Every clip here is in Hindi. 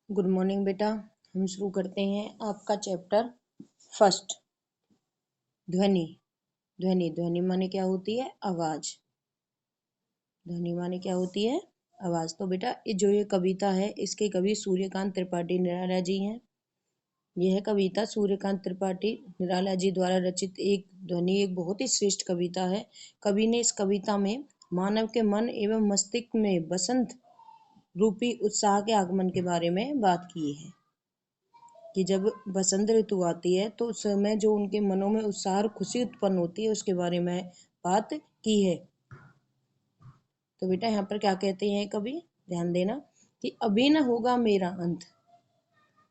गुड मॉर्निंग बेटा। हम शुरू करते हैं आपका चैप्टर फर्स्ट, ध्वनि। ध्वनि ध्वनि माने क्या होती है? आवाज। ध्वनि माने क्या होती है? आवाज। तो बेटा ये कविता है, इसके कवि सूर्यकांत त्रिपाठी निराला जी हैं। यह कविता सूर्यकांत त्रिपाठी निराला जी द्वारा रचित एक ध्वनि एक बहुत ही श्रेष्ठ कविता है। कवि ने इस कविता में मानव के मन एवं मस्तिष्क में बसंत रूपी उत्साह के आगमन के बारे में बात की है कि जब बसंत ऋतु आती है तो उस समय जो उनके मनों में उत्साह और खुशी उत्पन्न होती है उसके बारे में बात की है। तो बेटा यहाँ पर क्या कहते हैं कवि, ध्यान देना कि अभी न होगा मेरा अंत,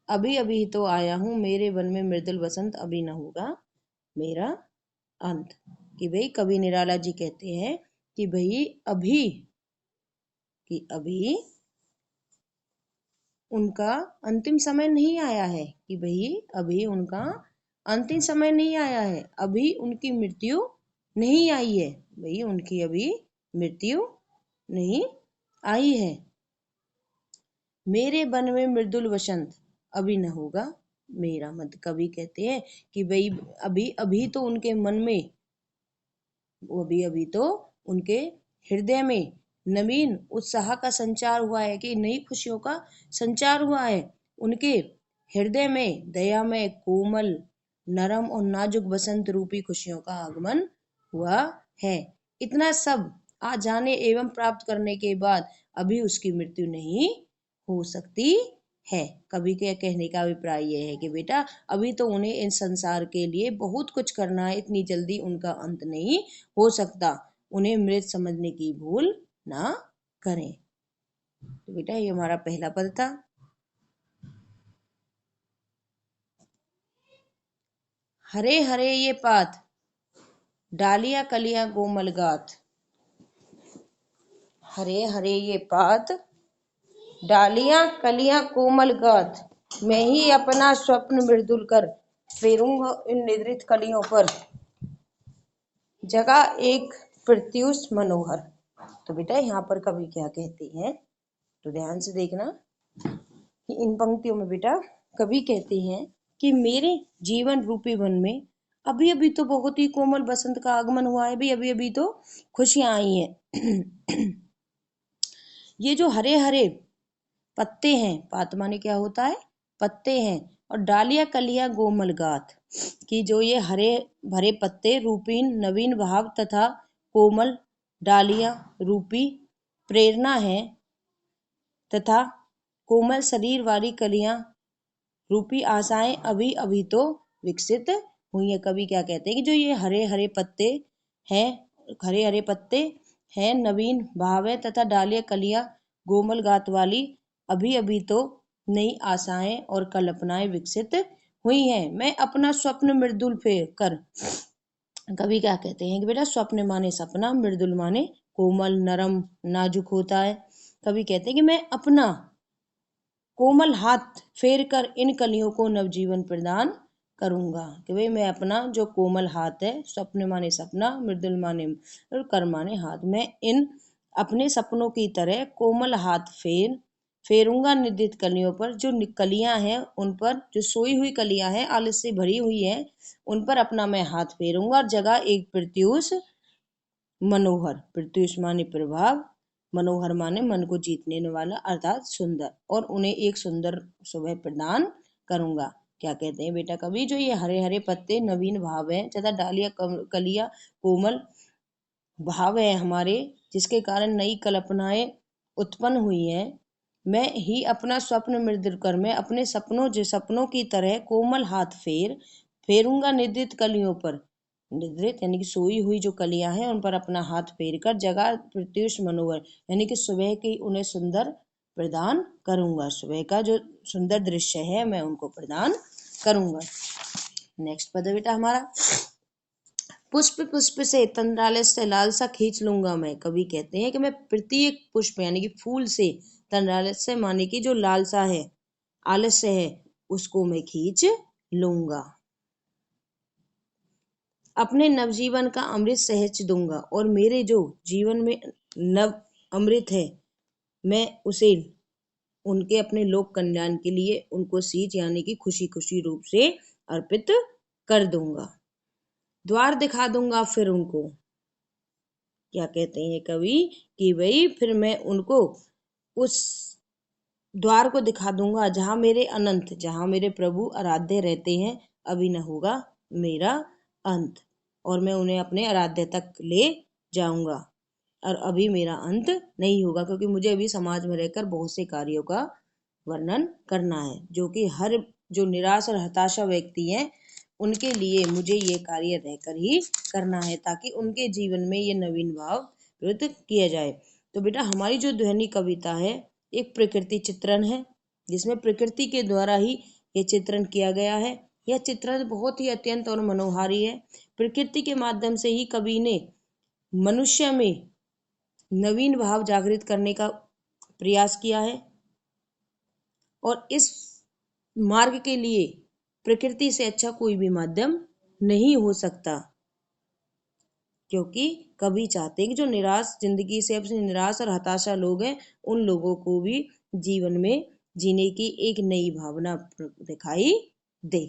अभी अभी तो आया हूँ मेरे वन में मृदुल बसंत, अभी न होगा मेरा अंत। कि भाई कवि निराला जी कहते हैं कि भाई अभी उनका अंतिम समय नहीं आया है, कि भाई अभी उनका अंतिम समय नहीं आया है, अभी उनकी मृत्यु नहीं आई है, भाई उनकी अभी मृत्यु नहीं आई है। मेरे वन में मृदुल वसंत, अभी न होगा मेरा। मत कवि कहते हैं कि भाई अभी अभी तो उनके मन में, अभी अभी तो उनके हृदय में नवीन उत्साह का संचार हुआ है, कि नई खुशियों का संचार हुआ है। उनके हृदय में दया में कोमल नरम और नाजुक बसंत रूपी खुशियों का आगमन हुआ है। इतना सब आ जाने एवं प्राप्त करने के बाद अभी उसकी मृत्यु नहीं हो सकती है। कवि के कहने का अभिप्राय यह है कि बेटा अभी तो उन्हें इस संसार के लिए बहुत कुछ करना है, इतनी जल्दी उनका अंत नहीं हो सकता, उन्हें मृत समझने की भूल ना करें। तो बेटा ये हमारा पहला पद था। हरे हरे ये पात, डालिया कलियां कोमल गात। हरे हरे ये पात, डालियां कलियां कोमल गात, मैं ही अपना स्वप्न मृदुल कर फेरूंगा इन निद्रित कलियों पर, जगह एक प्रत्युष मनोहर। तो बेटा यहाँ पर कवि क्या कहते हैं, तो ध्यान से देखना कि इन पंक्तियों में बेटा कवि कहते हैं कि मेरे जीवन रूपी वन में अभी अभी तो बहुत ही कोमल बसंत का आगमन हुआ है, भी अभी अभी तो खुशियां आई हैं। ये जो हरे हरे पत्ते हैं, पात माने क्या होता है? पत्ते हैं। और डालिया कलियां कोमल गात, कि जो ये हरे भरे पत्ते रूपीन नवीन भाव तथा कोमल डालियां रूपी प्रेरणा है, तथा कोमल शरीर वाली कलियां रूपी आशाएं अभी अभी तो विकसित हुई है। कवि क्या कहते हैं कि जो ये हरे हरे पत्ते हैं, हरे हरे पत्ते हैं, नवीन भाव है, तथा डालियां कलियां कोमल गात वाली अभी अभी तो नई आशाएं और कल्पनाएं विकसित हुई हैं। मैं अपना स्वप्न मृदुल फेर कर, कवि क्या कहते हैं कि बेटा स्वप्न माने सपना, मृदुल माने कोमल नरम नाजुक होता है। कवि कहते हैं कि मैं अपना कोमल हाथ फेर कर इन कलियों को नवजीवन प्रदान करूंगा। कि भाई मैं अपना जो कोमल हाथ है, स्वप्न माने सपना, मृदुल माने और कर माने हाथ, मैं इन अपने सपनों की तरह कोमल हाथ फेरूंगा निद्रित कलियों पर। जो कलियां हैं उन पर, जो सोई हुई कलियां हैं आलस से भरी हुई है, उन पर अपना मैं हाथ फेरूंगा और जगह एक प्रत्युष मनोहर, प्रत्युष माने प्रभाव, मनोहर माने मन को जीतने वाला अर्थात सुंदर, और उन्हें एक सुंदर सुबह प्रदान करूंगा। क्या कहते हैं बेटा कवि, जो ये हरे हरे पत्ते नवीन भाव है तथा डालियां कलियां कोमल भाव है हमारे, जिसके कारण नई कल्पनाएं उत्पन्न हुई हैं, मैं ही अपना स्वप्न मृदुल कर, मैं अपने सपनों की तरह कोमल हाथ फेरूंगा निद्रित कलियों पर। निद्रित यानी कि सोई हुई जो कलियां हैं उन पर अपना हाथ फेर कर जगह प्रत्युष मनोहर, यानी कि सुबह की उन्हें सुंदर प्रदान करूंगा, सुबह का जो सुंदर दृश्य है मैं उनको प्रदान करूंगा। नेक्स्ट पद है बेटा हमारा, पुष्प पुष्प से तंद्रालय से लालसा खींच लूंगा मैं। कवि कहते हैं कि मैं प्रत्येक पुष्प यानी कि फूल से, तंद्रालय से माने की जो लालसा है, आलस्य है, उसको मैं खींच लूंगा। अपने नवजीवन का अमृत सहज दूंगा, और मेरे जो जीवन में नव अमृत है मैं उसे उनके अपने लोक कल्याण के लिए उनको सींच यानी कि खुशी खुशी रूप से अर्पित कर दूंगा। द्वार दिखा दूंगा फिर उनको, क्या कहते हैं कवि कि भाई फिर मैं उनको उस द्वार को दिखा दूंगा जहां मेरे अनंत, जहां मेरे प्रभु आराध्य रहते हैं, अभी न होगा मेरा अंत, और मैं उन्हें अपने आराध्य तक ले जाऊंगा और अभी मेरा अंत नहीं होगा, क्योंकि मुझे अभी समाज में रहकर बहुत से कार्यों का वर्णन करना है, जो कि हर जो निराश और हताशा व्यक्ति हैं उनके लिए मुझे ये कार्य रहकर ही करना है, ताकि उनके जीवन में ये नवीन भाव प्रवृत्त किया जाए। तो बेटा हमारी जो ध्वनि कविता है एक प्रकृति चित्रण है, जिसमें प्रकृति के द्वारा ही ये चित्रण किया गया है। यह चित्रण बहुत ही अत्यंत और मनोहारी है। प्रकृति के माध्यम से ही कवि ने मनुष्य में नवीन भाव जागृत करने का प्रयास किया है, और इस मार्ग के लिए प्रकृति से अच्छा कोई भी माध्यम नहीं हो सकता, क्योंकि कवि चाहते हैं कि जो निराश जिंदगी से अपने निराश और हताशा लोग हैं उन लोगों को भी जीवन में जीने की एक नई भावना दिखाई दे।